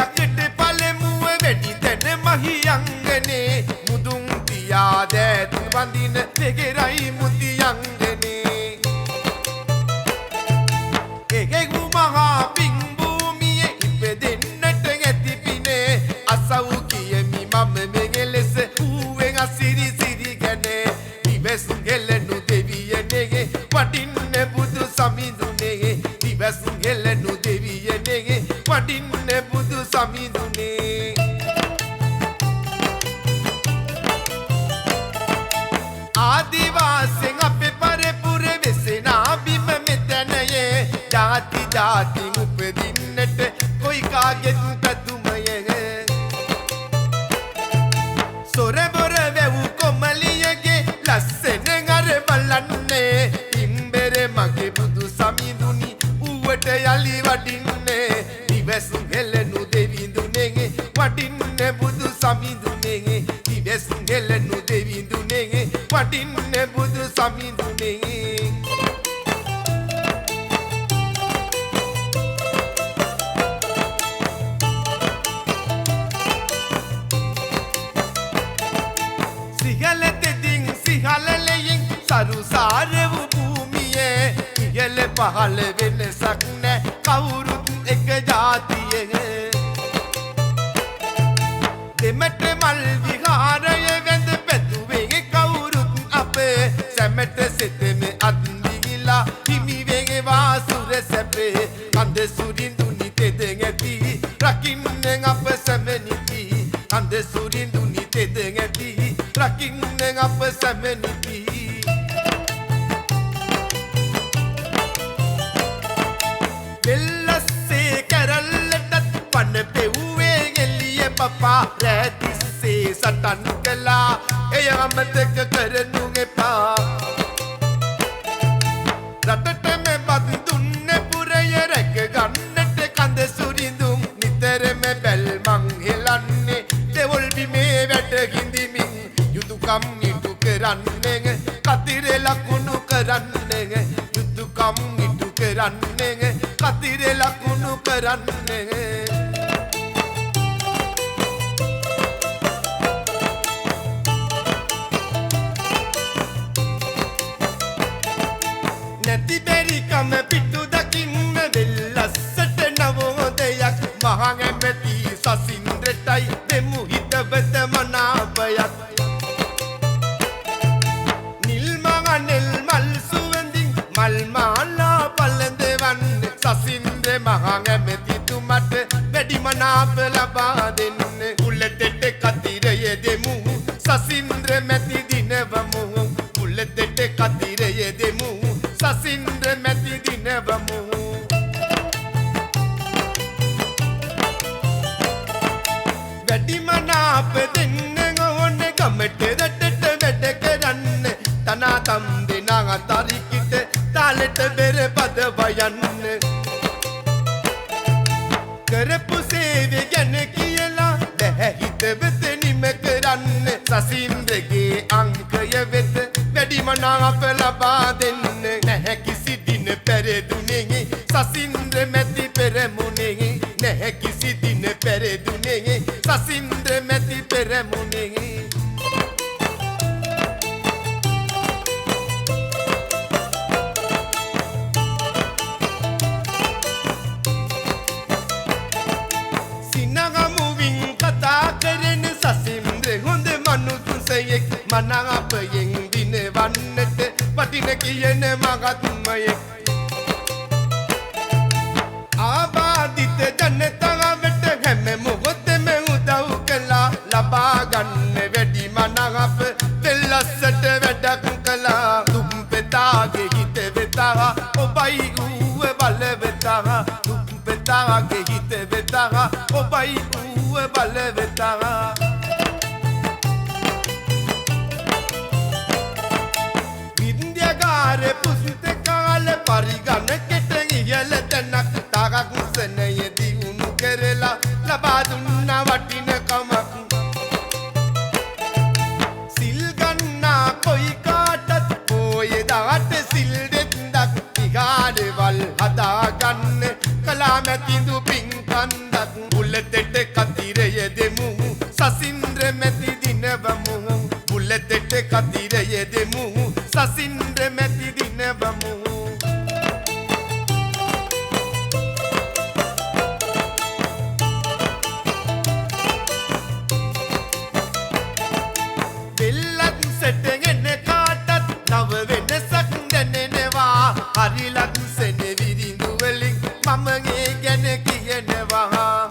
රකට පළමුව වැඩි දැන මහියංගනේ මුදුන් තියා දෑත් වඳින දෙගෙරයි මුතියංගනේ එගෙගු මහා පිං භූමියේ ඉපදෙන්නට ඇති පිනේ අසව් කියමි මම මෙගෙලෙස ඌවෙන් අසිරි සිරි ගැනේ දිවස් ගෙලනු දෙවියනේ වටින්න බුදු සමිඳුනේ දිවස් ගෙලනු දෙවියනේ වටින්න බුදු සමිඳුනේ ආදිවාසීන් අපේ පරපුර වෙසෙනා බිම මෙතනයේ ජාති ජාති උපදින්නට කොයි කාගෙත් පැතුමයේ සොරබොර වැව් කොමලියගේ ලස්සන ගර බලන්නේ ඉම්බෙර මගේ බුදු සමිඳුනි ඌවට යලි වඩින්නේ දිවස් හෙලනු දෙවිඳුනේ වඩින්න බුදු සමිඳුනේ දිවස් හෙලනු දෙවිඳුනේ වඩින්න බුදු සමිඳුනේ සිහල දෙදින් සිහලලයෙන් සරුසාර වූ භූමියේ ඉහළ පහළ වෙනසක් නැ කවුරුත් එක ජාතියේ දෙමට මල් විහාරය වැඳ පැතුවේ කවුරුත් අපේ සැමට සිතෙම අත්දිගිලා හිමි වේගේ වාසුර සැපේ කඳ සුරිඳුනි තෙද ඇති රකින්න අප සැමනිති කඳ සුරිඳුනි තෙද ඇති රකින්න අප සැමනිති වෙල්ලස්සේ කැරල්ලටත් පන පෙව්වේ එළිය පපා රැතිස්සේ සටන් කළා එය අමතක කරනු එපා රටටම බත් දුන්න පුරය රැක ගන්නට කඳ සුරිඳුන් නිතරම බැල්මන් හෙලන්නේ දෙවොල් බිමේ වැඩ හිඳිමින් යුතුයකම් ඉටු කරන්නේ කතිරේ ලකුණු කරන්නේ යුතුයකම් ඉටු කරන්නේ කතිරේ ලකුණු කරන්නේ නැති බැරිකම පිටු දකින්න වෙල්ලස්සට නවෝදයක් මහා ඇමති සසින්ද්‍රටයි දෙමු හිතවත මනාපයක් නිල් මගනෙල් මල් සුවඳින් මල් මාලා පළඳවන්න සසින්ද්‍ර මහා ඇමතිතුමට වැඩි මනාප ලබා දෙන්න උලතෙට කතිරය දෙමු සසින්ද්‍ර මැති දිනවමු උලතෙට කතිරය දෙමු සසින්ද්‍ර මැති දිනවමු වැඩි මනාප දෙන්න ඕන ගමට රටට වැඩ කරන්න තනා තම් දෙනා තරිකිට තාලෙට බෙර පද වයන්න කරපු සේවය ගැන කියලා බැහැ හිතවත නිම කරන්න සසින්ද්‍රගේ අංකය වෙත වැඩි මනාප ලබා දෙන්න නැහැ කිසි දින පෙරදුනේ සසින්ද්‍ර මැති පෙරමුණේ නැහැ කිසි දින පෙරදුනේ සසින්ද්‍ර මැති පෙරමුණේ සිනගමුවින් කතා කරන සසින්ද්‍ර හොඳ මනුස්සයෙක් මනාපයෙන් දිනවන්නට වටින කියන මගත්මයෙක් ආබාධිත ජනතාවට හැම මොහොතෙම උදව් කළා ලබා ගන්න වැඩි මනාප වෙල්ලස්සට වැඩක් කළා දුම්පෙතාගේ හිත වෙතා ඔබයි ඌව බල වෙතා දුම්පෙතාගේ හිත වෙතා ඔබයි ඌව බල වෙතා විද්‍යාගාර පුස්තකාල පරිගණකෙට ඉහළ තැනක් තාගක් සනය දියුණු කරලා ලබා දුන්න වටිනකමක් සිල් ගන්නා කොයි කාටත් පොයේ දාට සිල් දෙන්නක් ඉගාඩවල් හදාගන්න කලා මැතිඳු පින්කන්දක් බුලතෙට කතිරය දෙමු සසින්ද්‍ර මැති දිනවමු බුලතෙට කතිරය දෙමු සසින්ද්‍ර මැති දිනවමු වෙල්ලත් සැටගෙන කාටත් නව වෙනසක් දැනෙනවා හරි ලක්සෙන විරිඳු වලින් මම ගේ ගැන කියනවා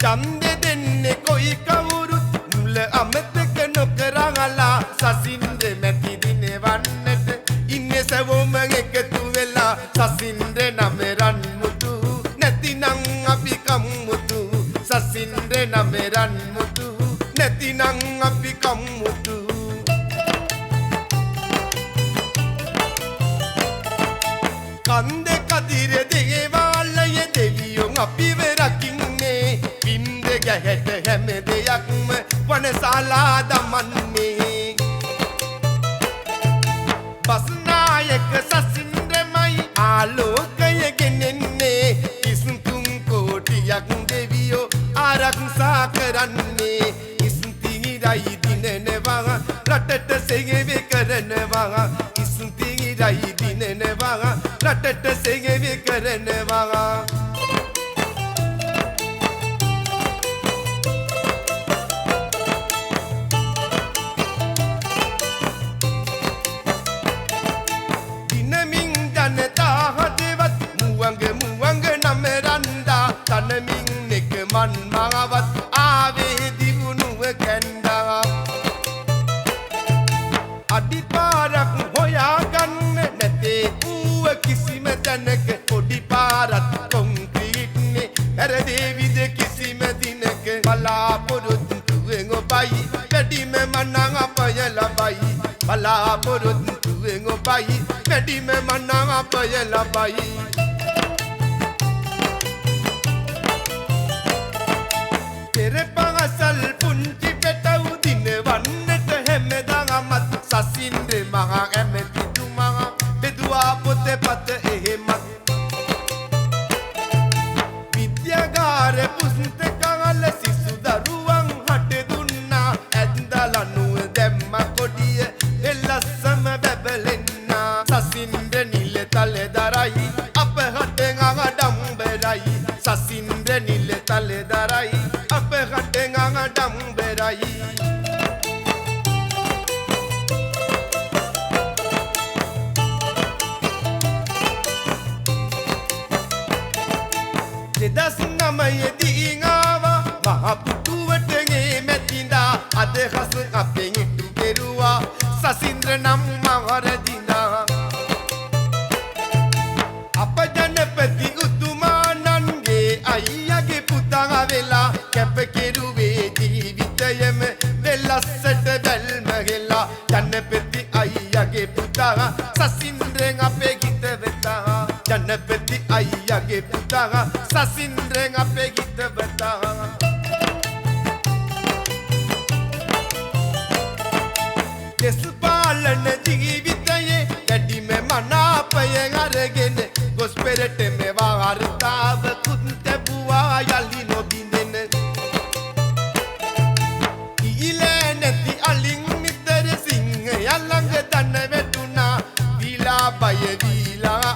ඡන්දෙ දෙන්නේ කොයි කවුරුත් මුල අමතක නොකරලා සසින්ද්‍ර මැති දිනවන්නට ඉන්නේ සවොම එකතු වෙලා සසින්ද්‍ර නම රන් මුතු නැතිනම් අපි කම්මුතු සසින්ද්‍ර නම රන් මුතු නැතිනම් අපි කම්මුතු කන්ද කදිර දේවාලය දෙවියෝ අපිව රකින්නේ පින්ද ගැහැට හැම දෙයක්ම වනසාලා දමන්නේ බස්නායක සසින්ද්‍රමයි ආලෝකය ගෙනෙන්නේ ඉස්තුම් කෝටියක් දෙවියෝ ආරක්ෂා කරන්නේ ඉස්තිරයි දිනනවා රටට සෙගෙවි කරනවා ඉස්තිරයි දිනනවා රටට සෙගෙවි කරනවා දිනමින් ජනතා හදවත් මුවංග නම රන්දා තනමින් එක මන් මාවත් ආවේ දිනුව කැන්දා අඩිපාරක් හොයාගන්න නැතේ ඌව කිසිම තැනක පොඩි පාරක් කොන්ක්‍රීට්නේ හැරදේවිද කිසිම දිනක බලාපොරොත්තුවෙන් ඔබයි වැඩිම මනං අපය ලබයි බලාපොරොත්තුවෙන් ඔබයි වැඩිම මනං අපය ලබයි පෙරපසල් පුංචි පෙටව් දිනවන්නට හැමදාමත් සසින්ද්‍ර මහා ඇමතිතුමා බෙදුවා පොතේ පත එහෙමත් විද්‍යාගාර පුස්තකාල සිසු දරුවන් හට දුන්නා ඇඳලනුව දැම්ම කොඩිය එල්ලස්සම බැබලෙන්නා සසින්ද්‍ර නිල තල දරයි අප හටෙන් අගඩම්බරයි සසින්ද්‍ර නිල තල දරයි අප හටෙන් අගඩම්බරයි දෙදස් නමයේදී ආවා මහපුතුවට ගේ මැතිඳා අදහස් අපෙන් ඉටු කෙරුවා සසින්ද්‍ර නම් මහරදිනා අප ජනපති උතුමාණන්ගේ අයියාගේ පුතා වෙලා කැප කෙරුවේ ජීවිතයම වෙලස්සට බැල්ම ගෙලා ජනපති අයියාගේ පුතා සසින්ද්‍රෙන් අපේ ගිත වෙතා ජනපති අයියාගේ පුතා සසින්ද්‍රෙන් අපේ ගිත වෙතා දෙස්පාලන ජීවිතයේ වැඩිම මනාපය අරගෙන ගොස් පෙරට මෙවා වර්තාව කුත් තැබුවා යලි නොබින්දෙන ඊලෑ නැති අලින් මිතර සිංහ යළඟ දන වැටුණා වීලා බය වීලා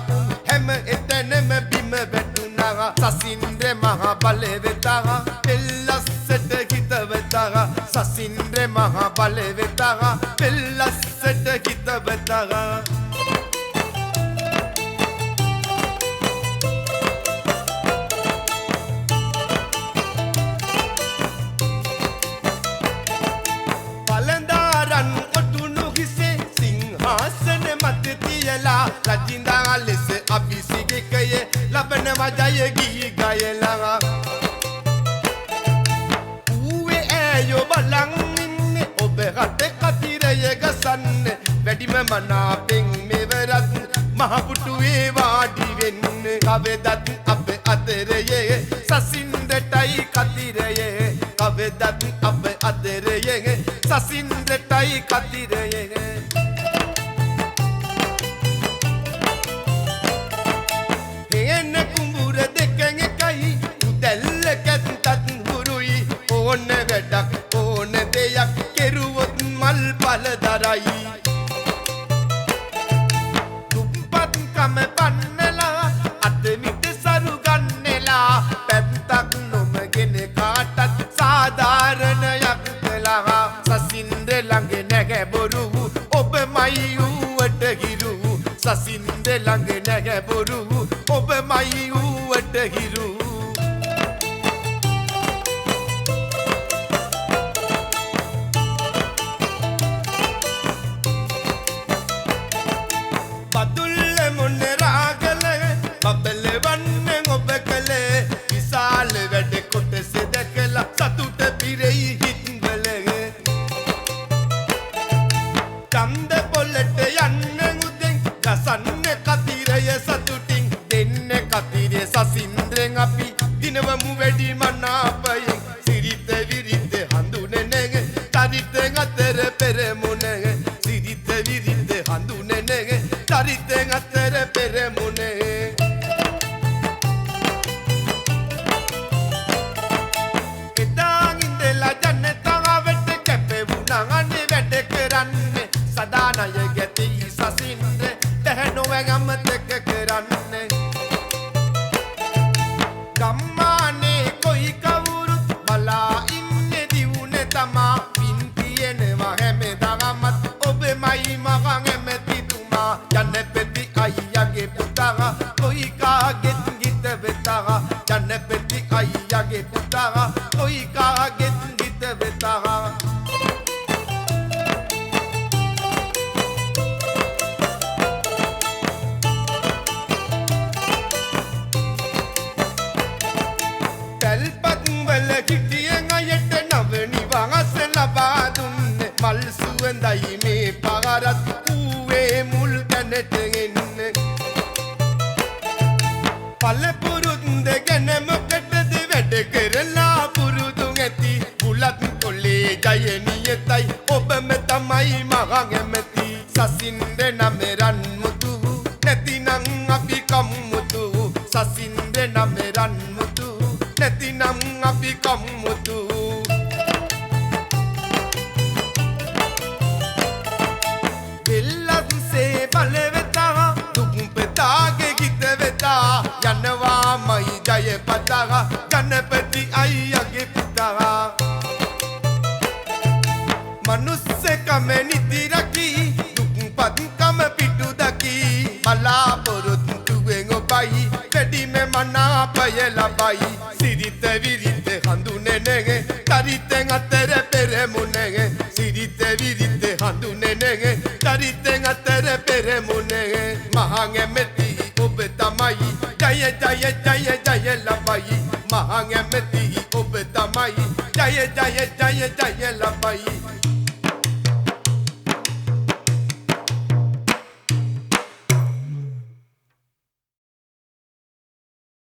හැම එතනම බිම වැටුණා සසින්ද්‍ර මහා බල වෙතා පෙල්ලස්සට හිත වෙතා සසින්ද්‍ර මහා බල වෙතා පෙල්ලස්සට හිත වෙතා පලඳාරන් ඔටුනු හිසේ සිංහාසන මත තියලා රජින්දා ලෙස අභිසිකයේ ලබනවා ජය ගී ගයලා ඌවේ ඇයෝ බලන් ඉන්නේ ඔබ රට කතිරය ගසන්න වැඩිම මනාපෙන් මෙවරත් මහපුටුවේ වාඩි වෙන්න කවදත් අප අතරයේ සසින්ද්‍රටයි කතිරයේ කවදත් අප අතරයේ සසින්ද්‍රටයි කතිරයේ හේන කුඹුර දෙකෙන් එක බලදරයි දුම්පත්කම පන්නලා අතමිට සරු ගන්නලා පැත්තක් නොමගෙන කාටත් සාධාරණයක් කළා සසින්ද ළඟ නැග බොරු ඔබමයි ඌවට හිරු සසින්ද ළඟ නැග බොරු ඔබමයි ඌවට හිරු බදුල්ල මොන රාගල බබල වන්නේ ඔබ කලේ විශාල වැඩ කොටස දැකලා සතුට පිරෙයි හිත්වල කන්ද පොළට යන්න උදෙන් ගසන්න කතිරය සතුටින් දෙන්න කතිරේ සසින්ද්‍රෙන් අපි දිනවමු වැඩි මනාපයෙන් සිරිත විරිත හඳුනන තරිත අතර පෙරමුණ සිරිත විරිත හඳුනන තරිත අතර පෙරමුණ එදා ඉඳලා ජනතාවට කැපෙවුණා අනේ වැඩ කරන්නේ සදානය ගැති සසින්ද්‍ර දැහැනොව අමතක කරන්නේ ගම්මානේ කොයි කවුරුත් බලා ඉන්නේ දියුනේ තමා පින් තියෙනවා හැමදාමත් ඔබමයි මගන් ඇමතිතුමා ජනපති අයියාගේ පුතා කොයි කාගෙත් ගිත වෙතා ජනපති අයියාගේ පුතා කොයි කාගෙත් ගිත වෙතා පැල්පත්වල කිටියෙන් අයට නව නිවාස ලබා දුන්නේ මල් සුවඳයි මේ පාරත් ඌවේ මුල් තැනට එන්න පළපුරුද්ද ගැන මොකටද වැඩ කරලා පුරුදු ඇති බුලත් කොල්ලේ ජය නියතයි ඔබම තමයි මගන් ඇමති සසින්ද නම රන් මුතු නැතිනම් අපි කම්මුතු සසින්ද නම රන් මුතු නැතිනම් අපි කම්මුතු වෙල්ලන්සේ බලවෙතා දුම්පතාගේ ගිත වෙතා යනවාමයි ජය පතා ගණපති අයියාගේ පුතා මනුස්සකම නිති රකී දුම්පත්කම පිටු දකී බලාපොරොත්තුවෙන් ඔබයි වැඩිම මනාපය ලබයි සිරිත විරිත හඳුනන තරිතෙන් අතර පෙරමුණ සිරිත විරිත හඳුනන තරිතෙන් අතර පෙරමුණ මහන් ඇමති ඔබ තමයි ජය ජය ජය ජය ලබයි මහන් ඇමති ඔබ තමයි ජය ජය ජය ජය ලබයි